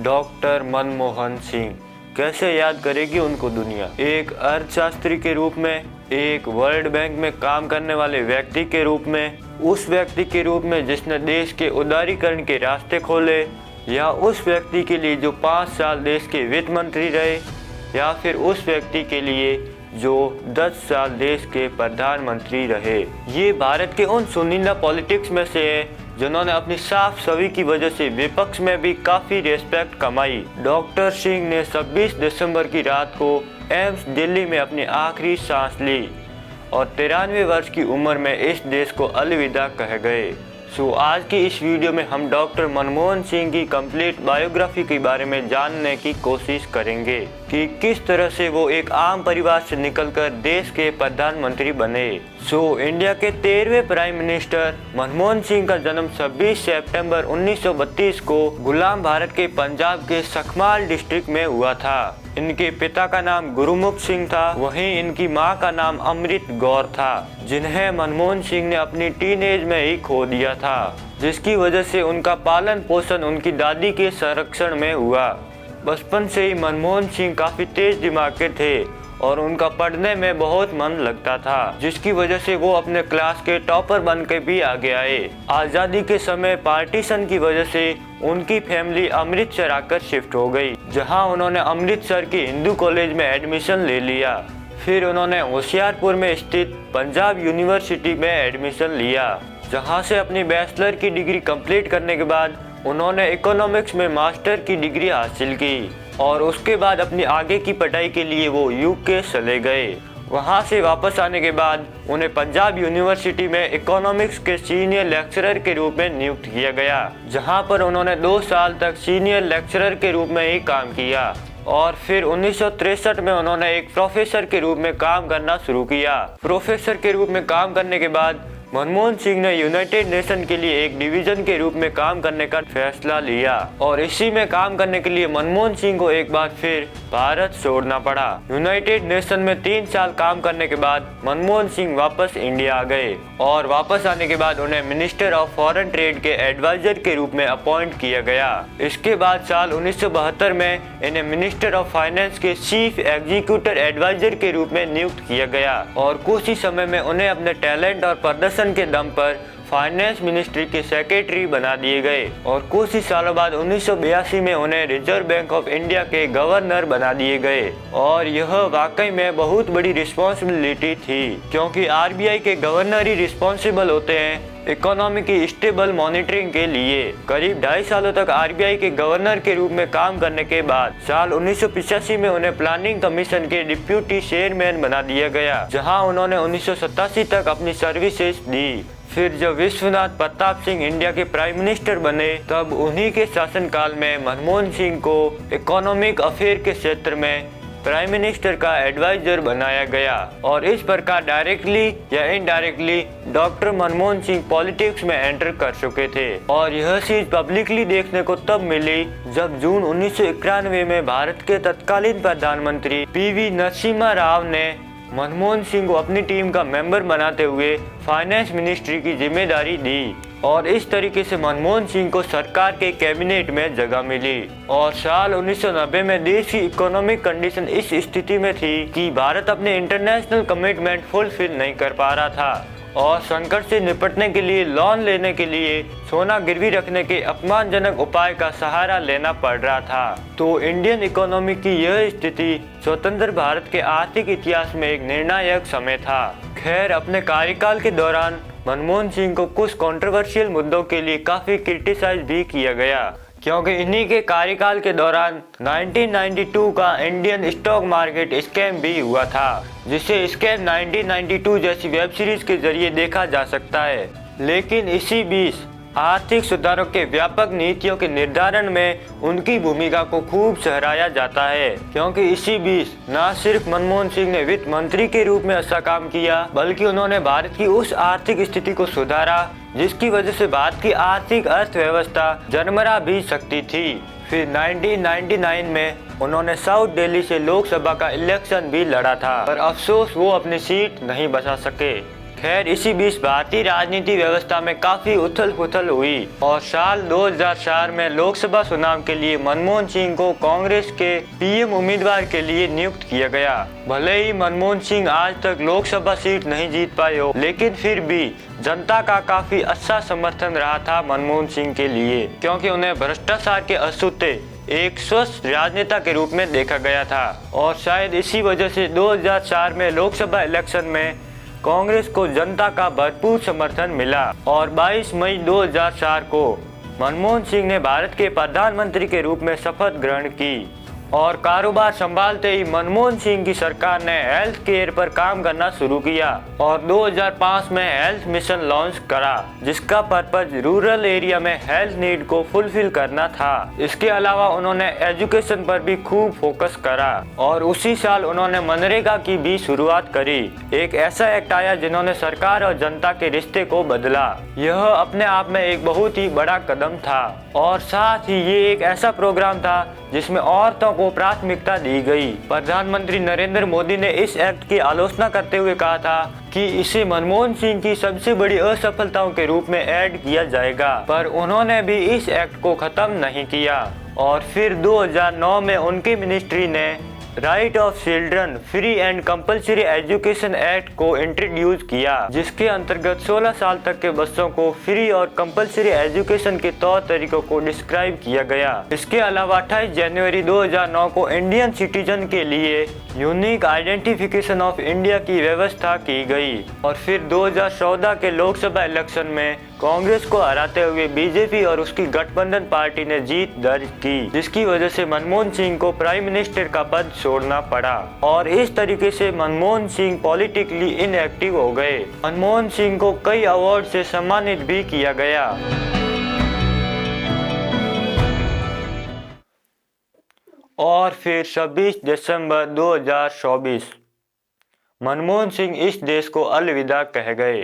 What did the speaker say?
Doctor Manmohan Singh. कैसे याद करेगी उनको दुनिया। एक अर्थशास्त्री के रूप में, एक वर्ल्ड बैंक में काम करने वाले व्यक्ति के रूप में, उस व्यक्ति के रूप में जिसने देश के उदारीकरण के रास्ते खोले, या उस व्यक्ति के लिए जो 5 साल देश के वित्त मंत्री रहे, या फिर उस व्यक्ति के लिए जो 10 साल देश के प्रधानमंत्री रहे। ये भारत के उन चुनिंदा पॉलिटिक्स में से है जिन्होंने अपनी साफ छवि की वजह से विपक्ष में भी काफ़ी रेस्पेक्ट कमाई। डॉक्टर सिंह ने 26 दिसंबर की रात को एम्स दिल्ली में अपनी आखिरी सांस ली और 93 वर्ष की उम्र में इस देश को अलविदा कह गए। आज की इस वीडियो में हम डॉक्टर मनमोहन सिंह की कंप्लीट बायोग्राफी के बारे में जानने की कोशिश करेंगे कि किस तरह से वो एक आम परिवार से निकलकर देश के प्रधानमंत्री बने। इंडिया के 13वें प्राइम मिनिस्टर मनमोहन सिंह का जन्म 26 सितंबर 1932 को गुलाम भारत के पंजाब के सखमाल डिस्ट्रिक्ट में हुआ था। इनके पिता का नाम गुरुमुख सिंह था, वहीं इनकी मां का नाम अमृत कौर था, जिन्हें मनमोहन सिंह ने अपनी टीनेज में ही खो दिया था, जिसकी वजह से उनका पालन पोषण उनकी दादी के संरक्षण में हुआ। बचपन से ही मनमोहन सिंह काफी तेज दिमाग के थे और उनका पढ़ने में बहुत मन लगता था, जिसकी वजह से वो अपने क्लास के टॉपर बन के भी आगे आए। आज़ादी के समय पार्टीशन की वजह से उनकी फैमिली अमृतसर आकर शिफ्ट हो गई, जहां उन्होंने अमृतसर के हिंदू कॉलेज में एडमिशन ले लिया। फिर उन्होंने होशियारपुर में स्थित पंजाब यूनिवर्सिटी में एडमिशन लिया, जहां से अपनी बैचलर की डिग्री कंप्लीट करने के बाद उन्होंने इकोनॉमिक्स में मास्टर की डिग्री हासिल की और उसके बाद अपनी आगे की पढ़ाई के लिए वो यूके चले गए। वहां से वापस आने के बाद उन्हें पंजाब यूनिवर्सिटी में इकोनॉमिक्स के सीनियर लेक्चरर के रूप में नियुक्त किया गया, जहां पर उन्होंने 2 साल तक सीनियर लेक्चरर के रूप में ही काम किया और फिर 1963 में उन्होंने एक प्रोफेसर के रूप में काम करना शुरू किया। प्रोफेसर के रूप में काम करने के बाद मनमोहन सिंह ने यूनाइटेड नेशन के लिए एक डिवीजन के रूप में काम करने का फैसला लिया और इसी में काम करने के लिए मनमोहन सिंह को एक बार फिर भारत छोड़ना पड़ा। यूनाइटेड नेशन में 3 साल काम करने के बाद मनमोहन सिंह वापस इंडिया आ गए और वापस आने के बाद उन्हें मिनिस्टर ऑफ फॉरेन ट्रेड के एडवाइजर के रूप में अपॉइंट किया गया। इसके बाद साल 1972 में इन्हें मिनिस्टर ऑफ फाइनेंस के चीफ एग्जीक्यूटिव एडवाइजर के रूप में नियुक्त किया गया और कुछ ही समय में उन्हें अपने टैलेंट और प्रदर्शन के दम पर फाइनेंस मिनिस्ट्री के सेक्रेटरी बना दिए गए और कुछ ही सालों बाद 1982 में उन्हें रिजर्व बैंक ऑफ इंडिया के गवर्नर बना दिए गए और यह वाकई में बहुत बड़ी रिस्पॉन्सिबिलिटी थी, क्योंकि आरबीआई के गवर्नर ही रिस्पॉन्सिबल होते हैं इकोनॉमी की स्टेबल मॉनिटरिंग के लिए। करीब 2.5 सालों तक आरबीआई के गवर्नर के रूप में काम करने के बाद साल 1985 में उन्हें प्लानिंग कमीशन के डिप्यूटी चेयरमैन बना दिया गया, जहां उन्होंने 1987 तक अपनी सर्विसेज दी। फिर जब विश्वनाथ प्रताप सिंह इंडिया के प्राइम मिनिस्टर बने, तब उन्हीं के शासनकाल में मनमोहन सिंह को इकोनॉमिक अफेयर के क्षेत्र में प्राइम मिनिस्टर का एडवाइजर बनाया गया और इस प्रकार डायरेक्टली या indirectly doctor Manmohan Singh politics में एंटर कर चुके थे। और यह चीज पब्लिकली देखने को तब मिली जब जून 1991 में भारत के तत्कालीन प्रधानमंत्री पीवी नरसिम्हा राव ने मनमोहन सिंह को अपनी टीम का मेंबर बनाते हुए फाइनेंस मिनिस्ट्री की जिम्मेदारी दी और इस तरीके से मनमोहन सिंह को सरकार के कैबिनेट में जगह मिली। और साल 1990 में देश की इकोनॉमिक कंडीशन इस स्थिति में थी कि भारत अपने इंटरनेशनल कमिटमेंट फुलफिल नहीं कर पा रहा था और संकट से निपटने के लिए लोन लेने के लिए सोना गिरवी रखने के अपमानजनक उपाय का सहारा लेना पड़ रहा था। तो इंडियन इकोनॉमी की यह स्थिति स्वतंत्र भारत के आर्थिक इतिहास में एक निर्णायक समय था। खैर, अपने कार्यकाल के दौरान मनमोहन सिंह को कुछ कंट्रोवर्शियल मुद्दों के लिए काफी क्रिटिसाइज भी किया गया, क्योंकि इन्हीं के कार्यकाल के दौरान 1992 का इंडियन स्टॉक मार्केट स्कैम भी हुआ था, जिसे स्कैम 1992 जैसी वेब सीरीज के जरिए देखा जा सकता है। लेकिन इसी बीच आर्थिक सुधारों के व्यापक नीतियों के निर्धारण में उनकी भूमिका को खूब सराहा जाता है, क्योंकि इसी बीच न सिर्फ मनमोहन सिंह ने वित्त मंत्री के रूप में अच्छा काम किया, बल्कि उन्होंने भारत की उस आर्थिक स्थिति को सुधारा जिसकी वजह से भारत की आर्थिक अर्थव्यवस्था जर्मरा भी सकती थी। फिर 1999 में उन्होंने साउथ दिल्ली से लोकसभा का इलेक्शन भी लड़ा था, पर अफसोस वो अपनी सीट नहीं बचा सके। खैर इसी बीच भारतीय राजनीति व्यवस्था में काफी उथल पुथल हुई और साल 2004 में लोकसभा चुनाव के लिए मनमोहन सिंह को कांग्रेस के पीएम उम्मीदवार के लिए नियुक्त किया गया। भले ही मनमोहन सिंह आज तक लोकसभा सीट नहीं जीत पाए हो, लेकिन फिर भी जनता का काफी अच्छा समर्थन रहा था मनमोहन सिंह के लिए, क्योंकि उन्हें भ्रष्टाचार के अछूते एक स्वस्थ राजनेता के रूप में देखा गया था। और शायद इसी वजह से 2004 में लोकसभा इलेक्शन में कांग्रेस को जनता का भरपूर समर्थन मिला और 22 मई 2004 को मनमोहन सिंह ने भारत के प्रधानमंत्री के रूप में शपथ ग्रहण की और कारोबार संभालते ही मनमोहन सिंह की सरकार ने हेल्थ केयर पर काम करना शुरू किया और 2005 में हेल्थ मिशन लॉन्च करा, जिसका पर्पज रूरल एरिया में हेल्थ नीड को फुलफिल करना था। इसके अलावा उन्होंने एजुकेशन पर भी खूब फोकस करा और उसी साल उन्होंने मनरेगा की भी शुरुआत करी। एक ऐसा एक्ट आया जिन्होंने सरकार और जनता के रिश्ते को बदला। यह अपने आप में एक बहुत ही बड़ा कदम था और साथ ही ये एक ऐसा प्रोग्राम था जिसमें औरतों को प्राथमिकता दी गई। प्रधानमंत्री नरेंद्र मोदी ने इस एक्ट की आलोचना करते हुए कहा था कि इसे मनमोहन सिंह की सबसे बड़ी असफलताओं के रूप में ऐड किया जाएगा, पर उन्होंने भी इस एक्ट को खत्म नहीं किया। और फिर 2009 में उनकी मिनिस्ट्री ने right of children free and compulsory education act को इंट्रोड्यूस किया, जिसके अंतर्गत 16 साल तक के बच्चों को फ्री और कंपल्सरी एजुकेशन के तौर तरीकों को डिस्क्राइब किया गया। इसके अलावा 28 जनवरी 2009 को इंडियन सिटीजन के लिए यूनिक आइडेंटिफिकेशन ऑफ इंडिया की व्यवस्था की गई। और फिर 2014 के लोकसभा इलेक्शन में कांग्रेस को हराते हुए बीजेपी और उसकी गठबंधन पार्टी ने जीत दर्ज की, जिसकी वजह से मनमोहन सिंह को प्राइम मिनिस्टर का पद छोड़ना पड़ा और इस तरीके से मनमोहन सिंह पॉलिटिकली इनएक्टिव हो गए। मनमोहन सिंह को कई अवार्ड से सम्मानित भी किया गया। और फिर 26 दिसंबर 2024 मनमोहन सिंह इस देश को अलविदा कह गए।